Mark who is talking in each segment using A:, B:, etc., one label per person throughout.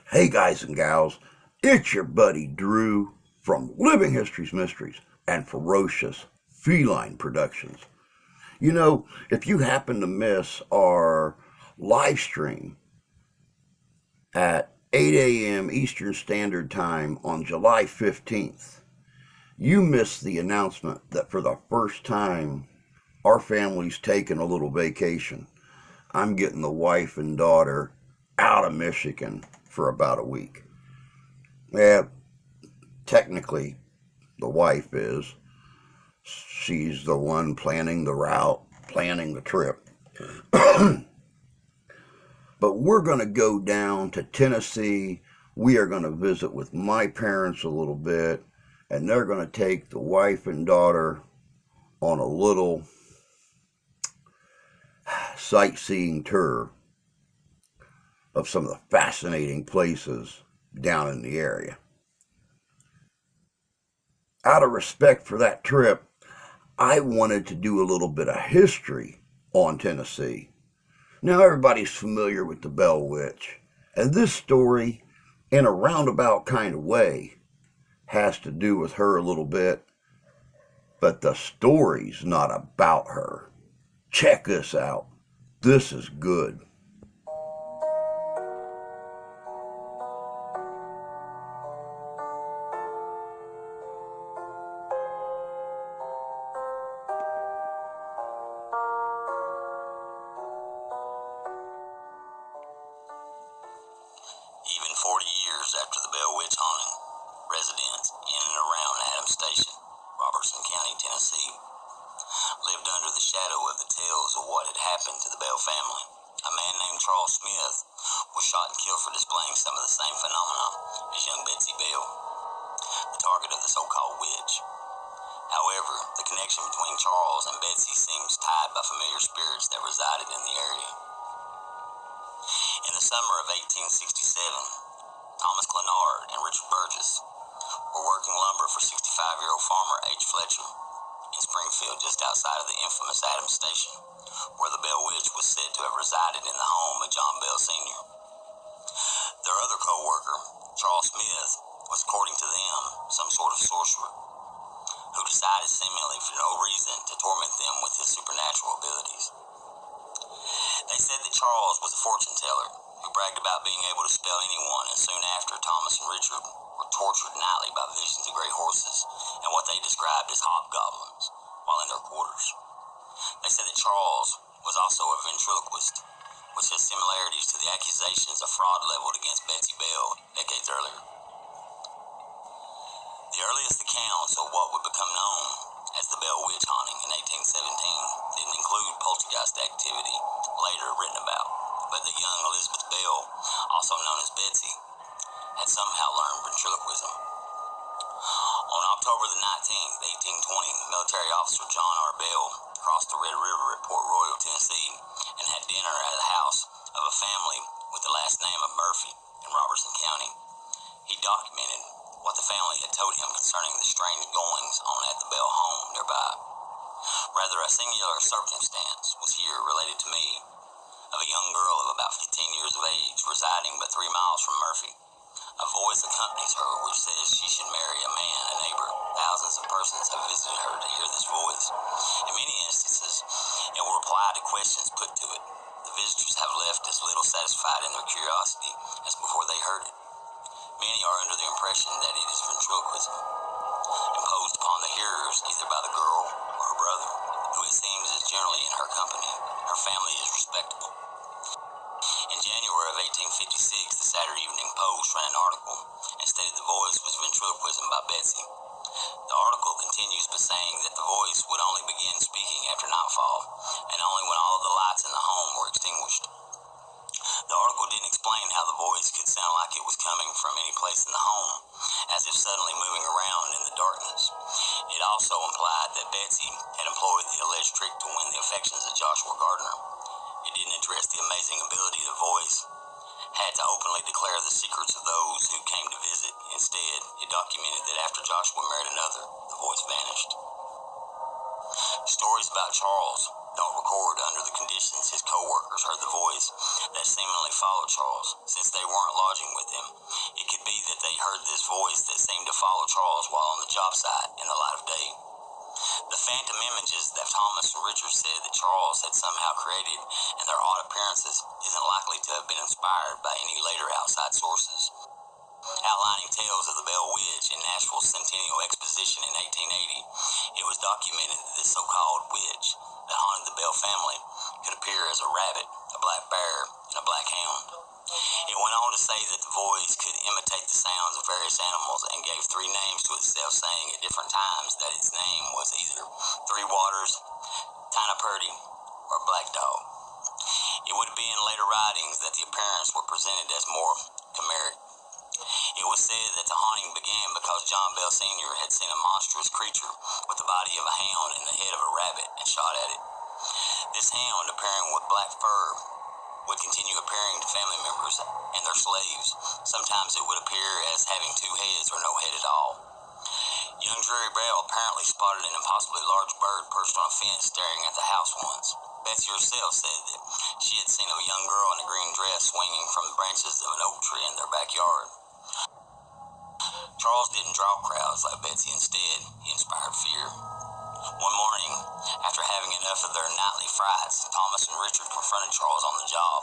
A: Hey guys and gals, it's your buddy Drew from Living History's Mysteries and Ferocious Feline Productions. You know, if you happen to miss our live stream at 8 a.m. Eastern Standard Time on July 15th, you missed the announcement that for the first time our family's taking a little vacation. I'm getting the wife and daughter out of Michigan for about a week. Yeah, technically, the wife is. She's the one planning the route, planning the trip. But we're going to go down to Tennessee. We are going to visit with my parents a little bit, and they're going to take the wife and daughter on a little sightseeing tour of some of the fascinating places down in the area. Out of respect for that trip, I wanted to do a little bit of history on Tennessee. Now, everybody's familiar with the Bell Witch, and this story, in a roundabout kind of way, has to do with her a little bit, but the story's not about her. Check this out. This is good.
B: Even 40 years after the Bell Witch haunting, residents in and around Adams Station, Robertson County, Tennessee, lived under the shadow of the tales of what had happened to the Bell family. A man named Charles Smith was shot and killed for displaying some of the same phenomena as young Betsy Bell, the target of the so-called witch. However, the connection between Charles and Betsy seems tied by familiar spirits that resided in the area. In the summer of 1867, Thomas Glenard and Richard Burgess were working lumber for 65-year-old farmer H. Fletcher in Springfield, just outside of the infamous Adams Station, where the Bell Witch was said to have resided in the home of John Bell Sr. Their other co-worker, Charles Smith, was, according to them, some sort of sorcerer who decided seemingly for no reason to torment them with his supernatural abilities. They said that Charles was a fortune teller who bragged about being able to spell anyone, and soon after, Thomas and Richard were tortured nightly by visions of great horses and what they described as hobgoblins while in their quarters. They said that Charles was also a ventriloquist, which has similarities to the accusations of fraud leveled against Betsy Bell decades earlier. The earliest accounts of what would become known as the Bell Witch haunting in 1817 didn't include poltergeist activity later written about, but the young Elizabeth Bell, also known as Betsy, had somehow learned ventriloquism. On October the 19th, 1820, military officer John R. Bell crossed the Red River at Port Royal, Tennessee, and had dinner at the house of a family with the last name of Murphy in Robertson County. He documented what the family had told him concerning the strange goings on at the Bell home nearby. Rather, a singular circumstance was here related to me of a young girl of about 15 years of age residing but 3 miles from Murphy. A voice accompanies her which says she should marry a man, a neighbor. Thousands of persons have visited her to hear this voice. In many instances, it will reply to questions put to it. The visitors have left as little satisfied in their curiosity as before they heard it. Many are under the impression that it is ventriloquism, imposed upon the hearers either by the girl or her brother, who it seems is generally in her company. Her family is respectable. In January of 1856, the Saturday Evening Post ran an article and stated the voice was ventriloquism by Betsy. The article continues by saying that the voice would only begin speaking after nightfall, and only when all of the lights in the home were extinguished. The article didn't explain how the voice could sound like it was coming from any place in the home, as if suddenly moving around in the darkness. It also implied that Betsy had employed the alleged trick to win the affections of Joshua Gardner. It didn't address the amazing ability the voice had to openly declare the secrets of those who came to visit. Instead, it documented that after Joshua married another, the voice vanished. Stories about Charles don't record under the conditions his coworkers heard the voice that seemingly followed Charles, since they weren't lodging with him. It could be that they heard this voice that seemed to follow Charles while on the job site in the light of day. The phantom images that Thomas and Richard said that Charles had somehow created and their odd appearances isn't likely to have been inspired by any later outside sources. Outlining tales of the Bell Witch in Nashville's Centennial Exposition in 1880, it was documented that this so-called witch that haunted the Bell family could appear as a rabbit, a black bear, and a black hound. It went on to say that the voice could imitate the sounds of various animals and gave three names to itself, saying at different times that its name was either Three Waters, Tiny Purdy, or Black Dog. It would be in later writings that the appearance were presented as more chimeric. It was said that the haunting began because John Bell Sr. had seen a monstrous creature with the body of a hound and the head of a rabbit and shot at it. This hound, appearing with black fur, would continue appearing to family members and their slaves. Sometimes it would appear as having two heads or no head at all. Young Drury Bell apparently spotted an impossibly large bird perched on a fence staring at the house once. Betsy herself said that she had seen a young girl in a green dress swinging from the branches of an oak tree in their backyard. Charles didn't draw crowds like Betsy. Instead, he inspired fear. One morning, after having enough of their nightly frights, Thomas and Richard confronted Charles on the job.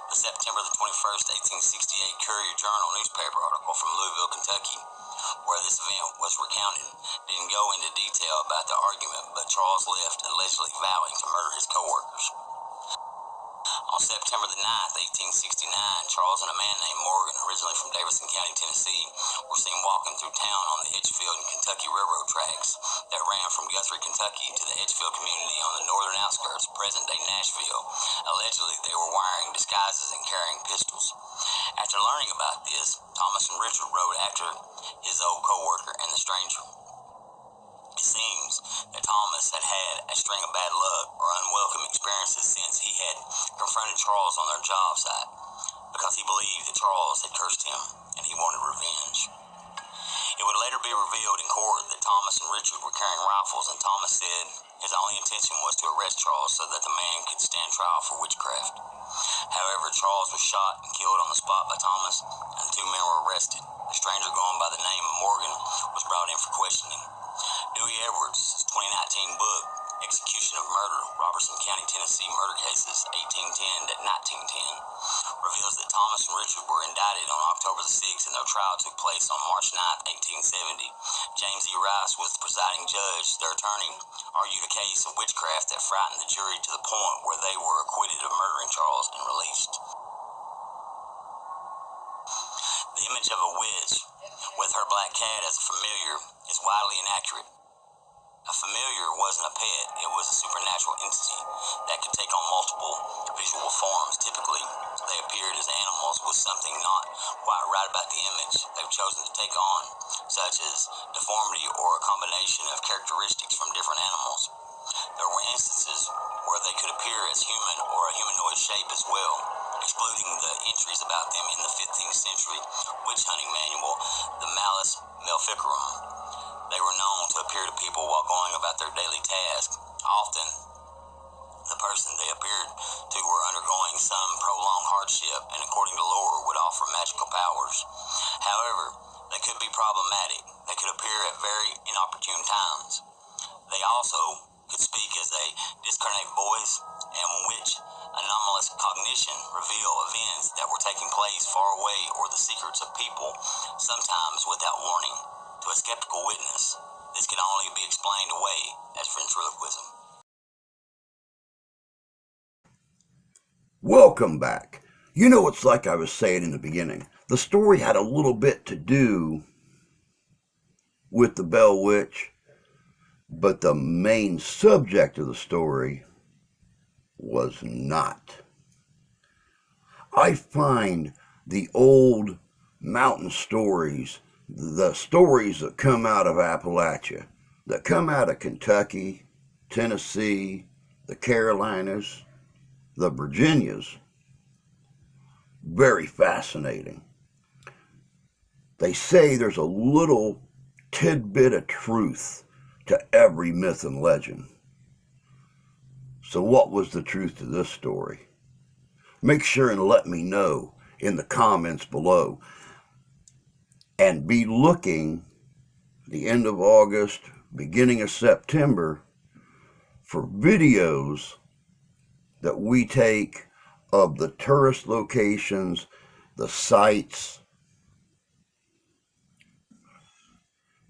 B: The September the 21st, 1868 Courier-Journal newspaper article from Louisville, Kentucky, where this event was recounted, didn't go into detail about the argument, but Charles left allegedly vowing to murder his coworkers. On September the 9th, 1869, Charles and a man named Morgan, originally from Davidson County, Tennessee, were seen walking through town on the Edgefield and Kentucky Railroad tracks that ran from Guthrie, Kentucky to the Edgefield community on the northern outskirts of present-day Nashville. Allegedly, they were wearing disguises and carrying pistols. After learning about this, Thomas and Richard rode after his old co-worker and the stranger. It seems that Thomas had had a string of bad luck or unwelcome experiences since he had confronted Charles on their job site because he believed that Charles had cursed him and he wanted revenge. It would later be revealed in court that Thomas and Richard were carrying rifles, and Thomas said his only intention was to arrest Charles so that the man could stand trial for witchcraft. However, Charles was shot and killed on the spot by Thomas, and the two men were arrested. A stranger going by the name of Morgan was brought in for questioning. Dewey Edwards' 2019 book, Execution of Murder, Robertson County, Tennessee Murder Cases, 1810 to 1910, reveals that Thomas and Richard were indicted on October the 6th and their trial took place on March 9th, 1870. James E. Rice was the presiding judge. Their attorney argued a case of witchcraft that frightened the jury to the point where they were acquitted of murdering Charles and released. The image of a witch with her black cat as a familiar is widely inaccurate. A familiar wasn't a pet, it was a supernatural entity that could take on multiple visual forms. Typically, they appeared as animals with something not quite right about the image they've chosen to take on, such as deformity or a combination of characteristics from different animals. There were instances where they could appear as human or a humanoid shape as well, excluding the entries about them in the 15th century witch hunting manual, the Malleus Maleficarum. They were known to appear to people while going about their daily tasks. Often, the person they appeared to were undergoing some prolonged hardship and, according to lore, would offer magical powers. However, they could be problematic. They could appear at very inopportune times. They also could speak as a discarnate voice, and which anomalous cognition reveal events that were taking place far away or the secrets of people, sometimes without warning. To a skeptical witness, this could only be explained away as ventriloquism.
A: Welcome back. You know, it's like I was saying in the beginning. The story had a little bit to do with the Bell Witch, but the main subject of the story was not. I find the old mountain stories, the stories that come out of Appalachia, that come out of Kentucky, Tennessee, the Carolinas, the Virginias, very fascinating. They say there's a little tidbit of truth to every myth and legend. So what was the truth to this story? Make sure and let me know in the comments below. And be looking the end of August, beginning of September, for videos that we take of the tourist locations, the sites,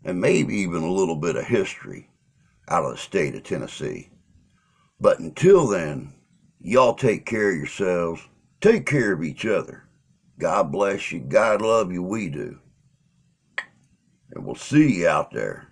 A: and maybe even a little bit of history out of the state of Tennessee. But until then, y'all take care of yourselves. Take care of each other. God bless you. God love you. We do. And we'll see you out there.